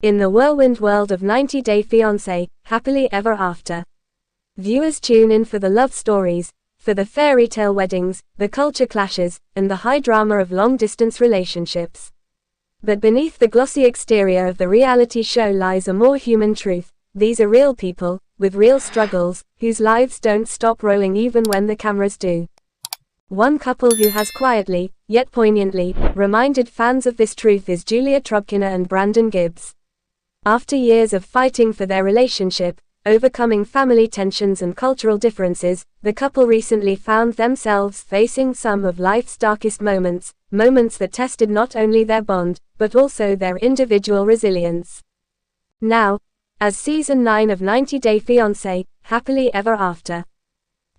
In the whirlwind world of 90 Day Fiancé, happily ever after. Viewers tune in for the love stories, for the fairy tale weddings, the culture clashes, and the high drama of long-distance relationships. But beneath the glossy exterior of the reality show lies a more human truth. These are real people, with real struggles, whose lives don't stop rolling even when the cameras do. One couple who has quietly, yet poignantly, reminded fans of this truth is Julia Trubkina and Brandon Gibbs. After years of fighting for their relationship, overcoming family tensions and cultural differences, the couple recently found themselves facing some of life's darkest moments, moments that tested not only their bond, but also their individual resilience. Now, as Season 9 of 90 Day Fiancé, Happily Ever After,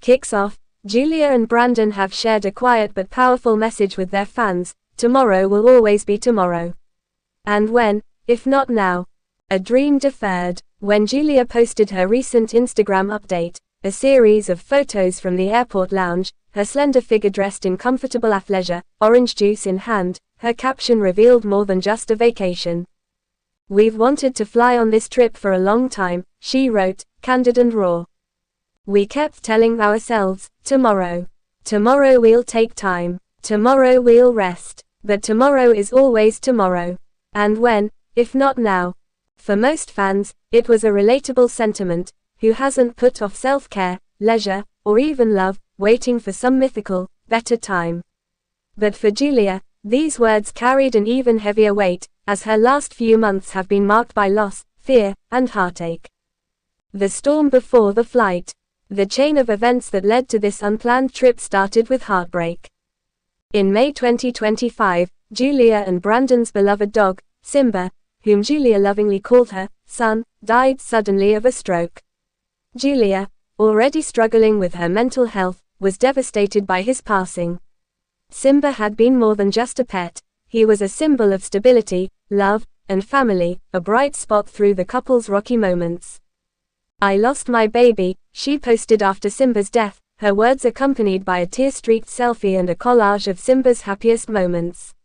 kicks off, Julia and Brandon have shared a quiet but powerful message with their fans: tomorrow will always be tomorrow. And when, if not now? A dream deferred. When Julia posted her recent Instagram update, a series of photos from the airport lounge, her slender figure dressed in comfortable athleisure, orange juice in hand, her caption revealed more than just a vacation. "We've wanted to fly on this trip for a long time," she wrote, candid and raw. "We kept telling ourselves, tomorrow we'll take time, tomorrow we'll rest, but tomorrow is always tomorrow. And when, if not now?" For most fans, it was a relatable sentiment. Who hasn't put off self-care, leisure, or even love, waiting for some mythical, better time? But for Julia, these words carried an even heavier weight, as her last few months have been marked by loss, fear, and heartache. The storm before the flight. The chain of events that led to this unplanned trip started with heartbreak. In May 2025, Julia and Brandon's beloved dog, Simba, whom Julia lovingly called her son, died suddenly of a stroke. Julia, already struggling with her mental health, was devastated by his passing. Simba had been more than just a pet. He was a symbol of stability, love, and family, a bright spot through the couple's rocky moments. "I lost my baby," she posted after Simba's death, her words accompanied by a tear-streaked selfie and a collage of Simba's happiest moments.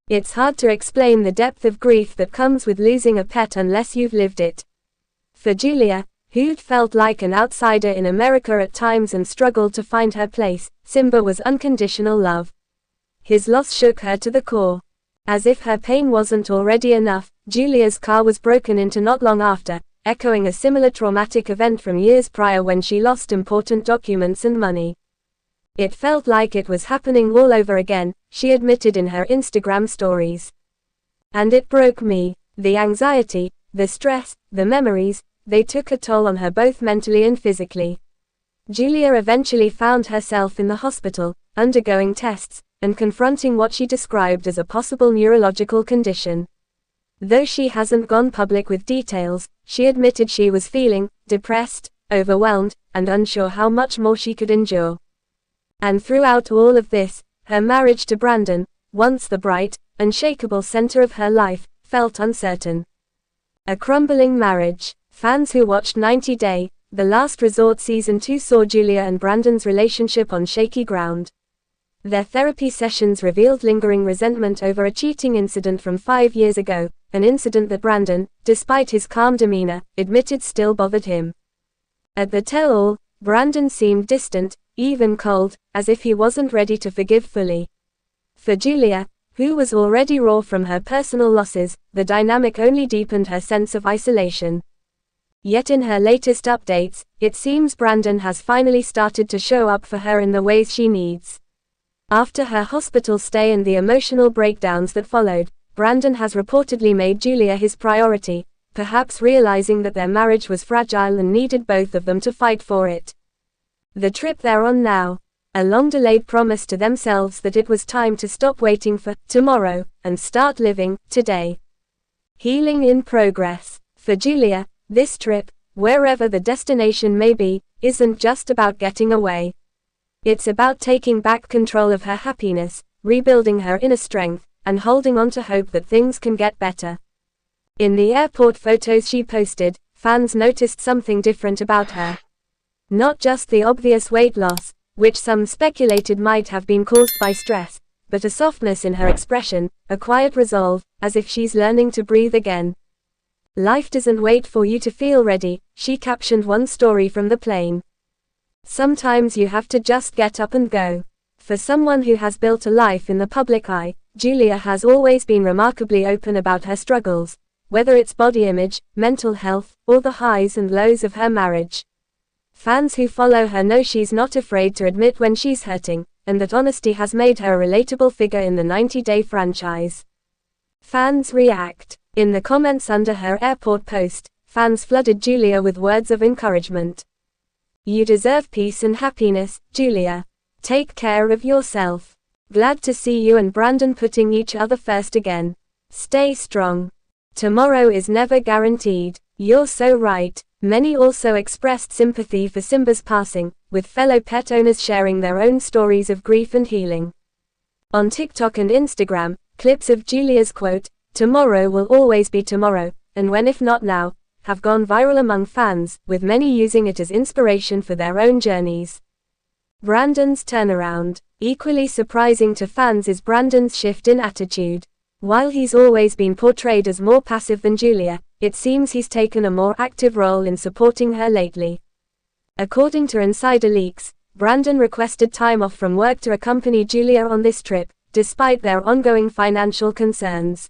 It's hard to explain the depth of grief that comes with losing a pet unless you've lived it. For Julia, who'd felt like an outsider in America at times and struggled to find her place, Simba was unconditional love. His loss shook her to the core. As if her pain wasn't already enough, Julia's car was broken into not long after, echoing a similar traumatic event from years prior when she lost important documents and money. "It felt like it was happening all over again," she admitted in her Instagram stories. "And it broke me. The anxiety, the stress, the memories, they took a toll on her both mentally and physically." Julia eventually found herself in the hospital, undergoing tests, and confronting what she described as a possible neurological condition. Though she hasn't gone public with details, she admitted she was feeling depressed, overwhelmed, and unsure how much more she could endure. And throughout all of this, her marriage to Brandon, once the bright, unshakable center of her life, felt uncertain. A crumbling marriage. Fans who watched 90 Day, The Last Resort Season 2 saw Julia and Brandon's relationship on shaky ground. Their therapy sessions revealed lingering resentment over a cheating incident from 5 years ago, an incident that Brandon, despite his calm demeanor, admitted still bothered him. At the tell-all, Brandon seemed distant, even cold, as if he wasn't ready to forgive fully. For Julia, who was already raw from her personal losses, the dynamic only deepened her sense of isolation. Yet in her latest updates, it seems Brandon has finally started to show up for her in the ways she needs. After her hospital stay and the emotional breakdowns that followed, Brandon has reportedly made Julia his priority, perhaps realizing that their marriage was fragile and needed both of them to fight for it. The trip they're on now, a long-delayed promise to themselves that it was time to stop waiting for tomorrow and start living today. Healing in progress. For Julia, this trip, wherever the destination may be, isn't just about getting away. It's about taking back control of her happiness, rebuilding her inner strength, and holding on to hope that things can get better. In the airport photos she posted, fans noticed something different about her. Not just the obvious weight loss, which some speculated might have been caused by stress, but a softness in her expression, a quiet resolve, as if she's learning to breathe again. Life doesn't wait for you to feel ready, she captioned one story from the plane. Sometimes you have to just get up and go. For someone who has built a life in the public eye, Julia has always been remarkably open about her struggles, whether it's body image, mental health, or the highs and lows of her marriage. Fans who follow her know she's not afraid to admit when she's hurting, and that honesty has made her a relatable figure in the 90-day franchise. Fans react. In the comments under her airport post, fans flooded Julia with words of encouragement. "You deserve peace and happiness, Julia. Take care of yourself. Glad to see you and Brandon putting each other first again. Stay strong. Tomorrow is never guaranteed. You're so right." Many also expressed sympathy for Simba's passing, with fellow pet owners sharing their own stories of grief and healing. On TikTok and Instagram, clips of Julia's quote, "Tomorrow will always be tomorrow, and when if not now," have gone viral among fans, with many using it as inspiration for their own journeys. Brandon's turnaround. Equally surprising to fans is Brandon's shift in attitude. While he's always been portrayed as more passive than Julia, it seems he's taken a more active role in supporting her lately. According to insider leaks, Brandon requested time off from work to accompany Julia on this trip, despite their ongoing financial concerns.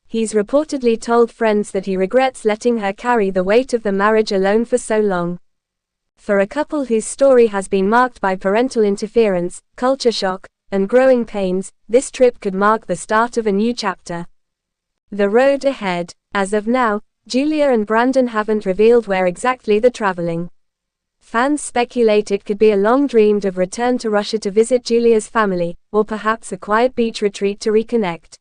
He's reportedly told friends that he regrets letting her carry the weight of the marriage alone for so long. For a couple whose story has been marked by parental interference, culture shock, and growing pains, this trip could mark the start of a new chapter. The road ahead. As of now, Julia and Brandon haven't revealed where exactly they're traveling. Fans speculate it could be a long-dreamed-of return to Russia to visit Julia's family, or perhaps a quiet beach retreat to reconnect.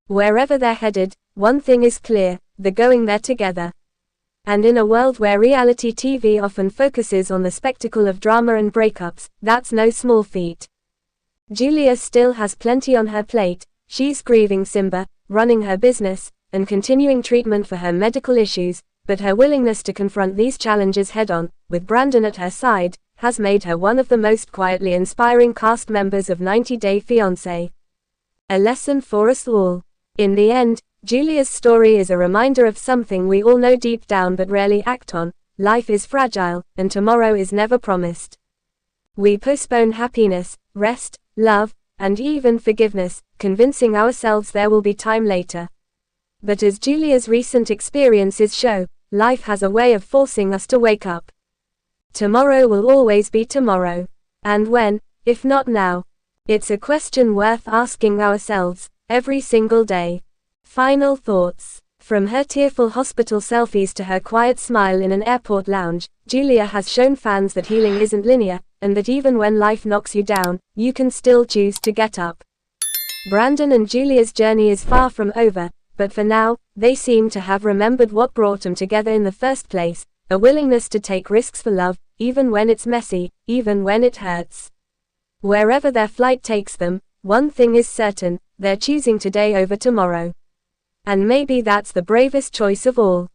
Wherever they're headed, one thing is clear, they're going there together. And in a world where reality TV often focuses on the spectacle of drama and breakups, that's no small feat. Julia still has plenty on her plate. She's grieving Simba, running her business, and continuing treatment for her medical issues, but her willingness to confront these challenges head-on, with Brandon at her side, has made her one of the most quietly inspiring cast members of 90 Day Fiancé. A lesson for us all. In the end, Julia's story is a reminder of something we all know deep down but rarely act on: life is fragile, and tomorrow is never promised. We postpone happiness, rest, love, and even forgiveness, convincing ourselves there will be time later. But as Julia's recent experiences show, life has a way of forcing us to wake up. Tomorrow will always be tomorrow. And when, if not now? It's a question worth asking ourselves, every single day. Final thoughts. From her tearful hospital selfies to her quiet smile in an airport lounge, Julia has shown fans that healing isn't linear, and that even when life knocks you down, you can still choose to get up. Brandon and Julia's journey is far from over, but for now, they seem to have remembered what brought them together in the first place: a willingness to take risks for love, even when it's messy, even when it hurts. Wherever their flight takes them, one thing is certain: they're choosing today over tomorrow. And maybe that's the bravest choice of all.